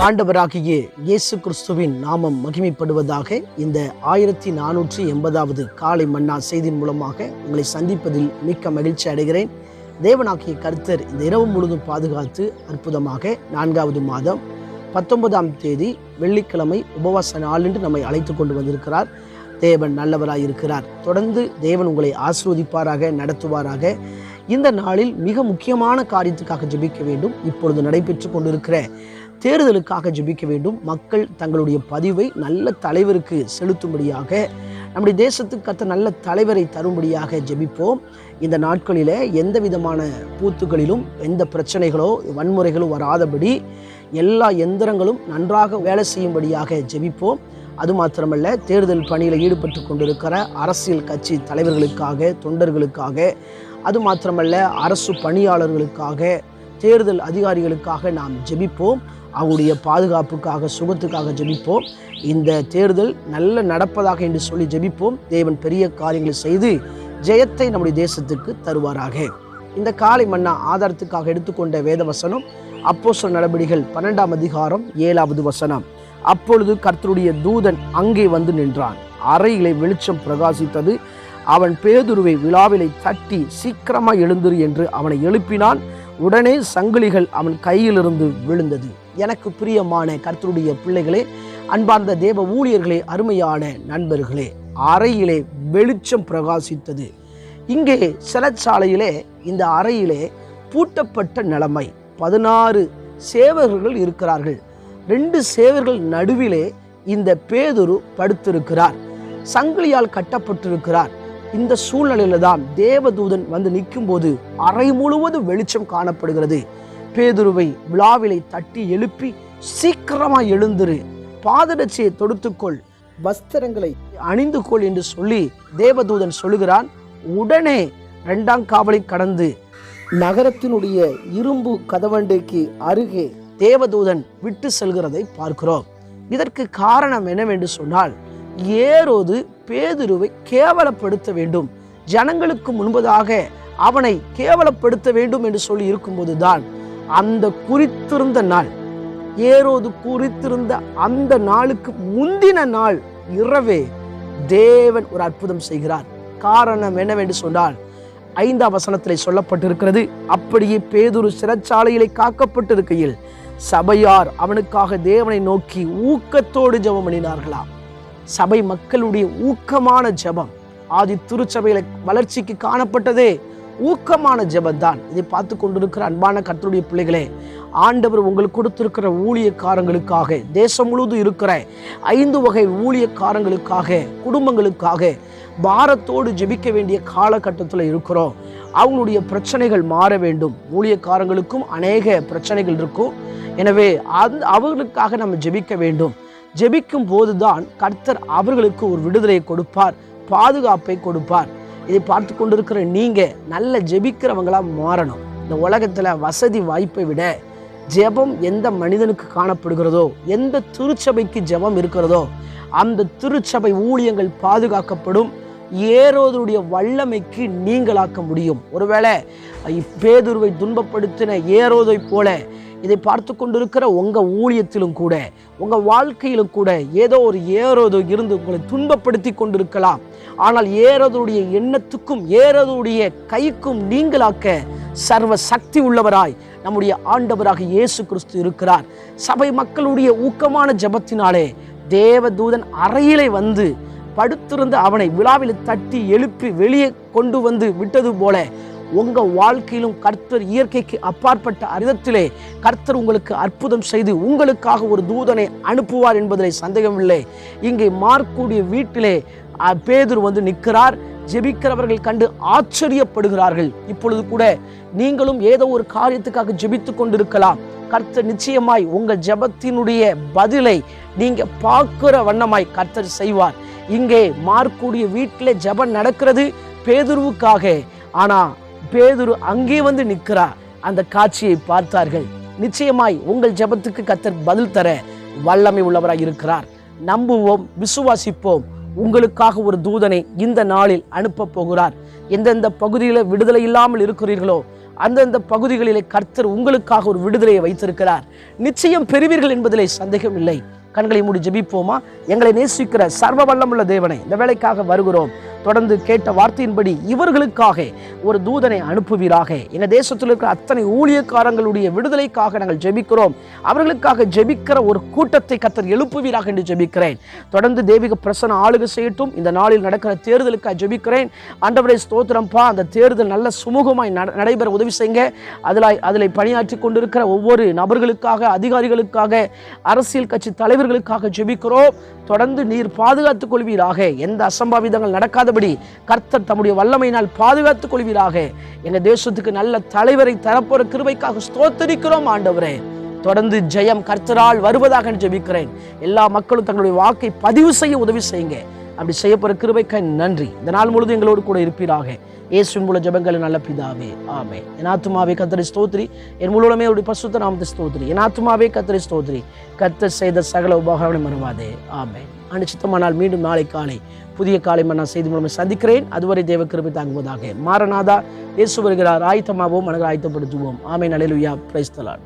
ஆண்டவராகிய இயேசு கிறிஸ்துவின் நாமம் மகிமைப்படுவதாக. இந்த 1480வது காலை மன்னா செய்தியின் மூலமாக உங்களை சந்திப்பதில் மிக்க மகிழ்ச்சி அடைகிறேன். தேவனாகிய கர்த்தர் இந்த இரவு முழுதும் பாதுகாத்து அற்புதமாக 4வது மாதம் 19ஆம் தேதி வெள்ளிக்கிழமை உபவாச நாள் என்று நம்மை அழைத்து கொண்டு வந்திருக்கிறார். தேவன் நல்லவராய் இருக்கிறார். தொடர்ந்து தேவன் உங்களை ஆசீர்வதிப்பாராக, நடத்துவாராக. இந்த நாளில் மிக முக்கியமான காரியத்துக்காக ஜெபிக்க வேண்டும். இப்பொழுது நடைபெற்று கொண்டிருக்கிற தேர்தலுக்காக ஜெபிக்க வேண்டும். மக்கள் தங்களுடைய பதிவை நல்ல தலைவருக்கு செலுத்தும்படியாக, நம்முடைய தேசத்துக்கு கர்த்தர் நல்ல தலைவரை தரும்படியாக ஜெபிப்போம். இந்த நாட்களில் எந்த விதமான பூத்துகளிலும் எந்த பிரச்சனைகளோ வன்முறைகளோ வராதபடி எல்லா எந்திரங்களும் நன்றாக வேலை செய்யும்படியாக ஜெபிப்போம். அது மாத்திரமல்ல, தேர்தல் பணியில் ஈடுபட்டு கொண்டிருக்கிற அரசியல் கட்சி தலைவர்களுக்காக, தொண்டர்களுக்காக, அது மாத்திரமல்ல அரசு பணியாளர்களுக்காக, தேர்தல் அதிகாரிகளுக்காக நாம் ஜெபிப்போம். அவருடைய பாதுகாப்புக்காக, சுகத்துக்காக ஜெபிப்போம். இந்த தேர்தல் நல்ல நடப்பதாக என்று சொல்லி ஜெபிப்போம். தேவன் பெரிய காரியங்களை செய்து ஜெயத்தை நம்முடைய தேசத்துக்கு தருவாராக. இந்த காலை மன்னா ஆதாரத்துக்காக எடுத்துக்கொண்ட வேத வசனம் அப்போஸ்தலர் நடபடிகள் 12ஆம் அதிகாரம் 7வது வசனம். அப்பொழுது கர்த்தருடைய தூதன் அங்கே வந்து நின்றான். அறையிலே வெளிச்சம் பிரகாசித்தது. அவன் பேதுருவை விழாவிலை தட்டி, சீக்கிரமாக எழுந்திரு என்று அவனை எழுப்பினான். உடனே சங்கிலிகள் அவன் கையிலிருந்து விழுந்தது. எனக்கு பிரியமான கர்த்தருடைய பிள்ளைகளே, அன்பார்ந்த தேவ ஊழியர்களே, அருமையான நண்பர்களே, அறையிலே வெளிச்சம் பிரகாசித்தது. இங்கே சிறைச்சாலையிலே இந்த அறையிலே பூட்டப்பட்ட நிலைமை. 16 சேவகர்கள் இருக்கிறார்கள். 2 சேவர்கள் நடுவிலே இந்த பேதுரு படுத்திருக்கிறார். சங்கிலியால் கட்டப்பட்டிருக்கிறார். இந்த சூழ்நிலையில தான் தேவதூதன் வந்து நிற்கும் போது அறை முழுவதும் வெளிச்சம் காணப்படுகிறது. பேதுருவை விழாவிலை தட்டி எழுப்பி, சீக்கிரமா எழுந்திரு, பாதரட்சியை தொடுத்துக்கொள், வஸ்திரங்களை அணிந்து கொள் என்று சொல்லி தேவதூதன் சொல்லுகிறான். உடனே 2ஆம் காவலை கடந்து நகரத்தினுடைய இரும்பு கதவண்டைக்கு அருகே தேவதூதன் விட்டு செல்கிறதை பார்க்கிறோம். இதற்கு காரணம் என்னவென்று சொன்னால், ஏரோது பேதுருவை கேவலப்படுத்த வேண்டும், ஜனங்களுக்கு முன்பதாக அவனை கேவலப்படுத்த வேண்டும் என்று சொல்லி இருக்கும்போதுதான் அந்த குறித்திருந்த நாள், ஏரோது குறித்திருந்த அந்த நாளுக்கு முந்தின நாள் இரவே தேவன் ஒரு அற்புதம் செய்கிறார். காரணம் என்னவென்று சொன்னால், 5ஆம் வசனத்திலே சொல்லப்பட்டிருக்கிறது, அப்படியே பேதுரு சிறைச்சாலையிலே காக்கப்பட்டிருக்கையில் சபையார் அவனுக்காக தேவனை நோக்கி ஊக்கத்தோடு ஜெபம் பண்ணினார்களாம். சபை மக்களுடைய ஊக்கமான ஜெபம் ஆதி திருச்சபையில வளர்ச்சிக்கு காணப்பட்டதே ஊக்கமான ஜெபம்தான். இதை பார்த்து கொண்டிருக்கிற அன்பான கர்த்தருடைய பிள்ளைகளே, ஆண்டவர் உங்களுக்கு கொடுத்திருக்கிற ஊழியக்காரங்களுக்காக, தேசம் முழுவதும் இருக்கிற 5 வகை ஊழியக்காரங்களுக்காக, குடும்பங்களுக்காக பாரத்தோடு ஜெபிக்க வேண்டிய காலகட்டத்தில் இருக்கிறோம். அவங்களுடைய பிரச்சனைகள் மாற வேண்டும். ஊழியக்காரங்களுக்கும் அநேக பிரச்சனைகள் இருக்கும். எனவே அவர்களுக்காக நம்ம ஜெபிக்க வேண்டும். ஜெபிக்கும் போதுதான் கர்த்தர் அவர்களுக்கு ஒரு விடுதலையை கொடுப்பார், பாதுகாப்பை கொடுப்பார். இதை பார்த்து கொண்டிருக்கிற நீங்க நல்ல ஜெபிக்கிறவங்களா மாறணும். இந்த உலகத்துல வசதி வாய்ப்பை விட ஜெபம் எந்த மனிதனுக்கு காணப்படுகிறதோ, எந்த திருச்சபைக்கு ஜெபம் இருக்கிறதோ, அந்த திருச்சபை ஊழியங்கள் பாதுகாக்கப்படும். ஏரோதுடைய வல்லமைக்கு நீங்களாக்க முடியும். ஒருவேளை பேதுருவை துன்பப்படுத்தின ஏரோதை போல இதை பார்த்து கொண்டிருக்கிற உங்க ஊழியத்திலும் கூட, உங்க வாழ்க்கையிலும் கூட ஏதோ ஒரு ஏரோது இருந்து உங்களை துன்பப்படுத்தி கொண்டிருக்கலாம். ஆனால் ஏரோதுடைய எண்ணத்துக்கும் ஏரோதுடைய கைக்கும் நீங்களாக்க சர்வ சக்தி உள்ளவராய் நம்முடைய ஆண்டவராக இயேசு கிறிஸ்து இருக்கிறார். சபை மக்களுடைய ஊக்கமான ஜெபத்தினாலே தேவதூதன் அறையிலே வந்து படுத்திருந்த அவனை விழாவில் தட்டி எழுப்பி வெளியே கொண்டு வந்து விட்டது போல உங்க வாழ்க்கையிலும் கர்த்தர் இயற்கைக்கு அப்பாற்பட்ட அரிதத்திலே கர்த்தர் உங்களுக்கு அற்புதம் செய்து உங்களுக்காக ஒரு தூதனை அனுப்புவார் என்பதிலே சந்தேகமில்லை. இங்கே மார்க்குடைய வீட்டிலே பேதுரு வந்து நிற்கிறார். ஜெபிக்கிறவர்கள் கண்டு ஆச்சரியப்படுகிறார்கள். இப்பொழுது கூட நீங்களும் ஏதோ ஒரு காரியத்துக்காக ஜெபித்து கொண்டிருக்கலாம். கர்த்தர் நிச்சயமாய் உங்கள் ஜெபத்தினுடைய பதிலை நீங்க பார்க்கிற வண்ணமாய் கர்த்தர் செய்வார். இங்கே மார்க்குடைய வீட்டில் ஜெபம் நடக்கிறது பேதுருவுக்காக. ஆனா பேதுரு அங்கே வந்து நிற்கிறார். அந்த காட்சியை பார்த்தார்கள். நிச்சயமாய் உங்கள் ஜெபத்துக்கு கர்த்தர் பதில் தர வல்லமை உள்ளவராய் இருக்கிறார். நம்புவோம், விசுவாசிப்போம். உங்களுக்காக ஒரு தூதனை இந்த நாளில் அனுப்ப போகிறார். எந்தெந்த பகுதியில் விடுதலை இல்லாமல் இருக்கிறீர்களோ அந்தந்த பகுதிகளிலே கர்த்தர் உங்களுக்காக ஒரு விடுதலையை வைத்திருக்கிறார். நிச்சயம் பெறுவீர்கள் என்பதிலே சந்தேகம் இல்லை. கண்களை மூடி ஜெபிப்போமா? எங்களை நேசிக்கிற சர்வ வல்லமுள்ள தேவனை, இந்த வேலைக்காக வருகிறோம். தொடர்ந்து கேட்ட வார்த்தையின்படி இவர்களுக்காக ஒரு தூதனை அனுப்புவீராக. எங்கள் தேசத்தில் இருக்கிற அத்தனை ஊழியக்காரங்களுடைய விடுதலைக்காக நாங்கள் ஜெபிக்கிறோம். அவர்களுக்காக ஜெபிக்கிற ஒரு கூட்டத்தை கர்த்தர் எழுப்புவீராக என்று ஜெபிக்கிறேன். தொடர்ந்து தெய்வீக பிரசன்னம் ஆளுகை செய்யட்டும். இந்த நாளில் நடக்கிற தேர்தலுக்காக ஜெபிக்கிறேன். ஆண்டவரே ஸ்தோத்திரம்பா, அந்த தேர்தல் நல்ல சுமூகமாய் நடைபெற உதவி செய்யுங்க. அதில் பணியாற்றி கொண்டிருக்கிற ஒவ்வொரு நபர்களுக்காக, அதிகாரிகளுக்காக, அரசியல் கட்சி தலைவர்களுக்காக ஜெபிக்கிறோம். தொடர்ந்து நீர் பாதுகாத்துக் கொள்வீராக. எந்த அசம்பாவிதங்கள் நடக்காதபடி கர்த்தர் தம்முடைய வல்லமையினால் பாதுகாத்துக் கொள்வீராக. எங்க தேசத்துக்கு நல்ல தலைவரை தரப்போற கிருபைக்காக ஸ்தோத்திரிக்கிறோம் ஆண்டவரே. தொடர்ந்து ஜெயம் கர்த்தரால் வருவதாக ஜெபிக்கிறேன். எல்லா மக்களும் தங்களுடைய வாக்கை பதிவு செய்ய உதவி செய்யுங்க. அப்படி செய்யப்போற கிருபைக்காய் நன்றி. இந்த நாள் முழுவதும் எங்களோடு கூட இருப்பீராக. இயேசுவின் மூல ஜெபங்கள் நல்ல பிதாவே, ஆமென். என் ஆத்துமாவே கர்த்தரை ஸ்தோத்திரி, என் முழுவதுமே அவருடைய பரிசுத்த நாமத்தை ஸ்தோத்திரி. என் ஆத்துமாவே கர்த்தரை ஸ்தோத்திரி, கர்த்தர் செய்த சகல உபகாரங்களை மறவாதே, ஆமென். அனுச்சித்தமானால் மீண்டும் நாளை காலை புதிய காலை மன்னா செய்தி மூலமாக சந்திக்கிறேன். அதுவரை தேவ கிருபை தாங்குவதாக. மாரநாதா, இயேசு வருகிறார். ஆயத்தமாவோம், மனதை ஆயத்தப்படுத்துவோம். ஆமென். அல்லேலூயா. Praise the Lord.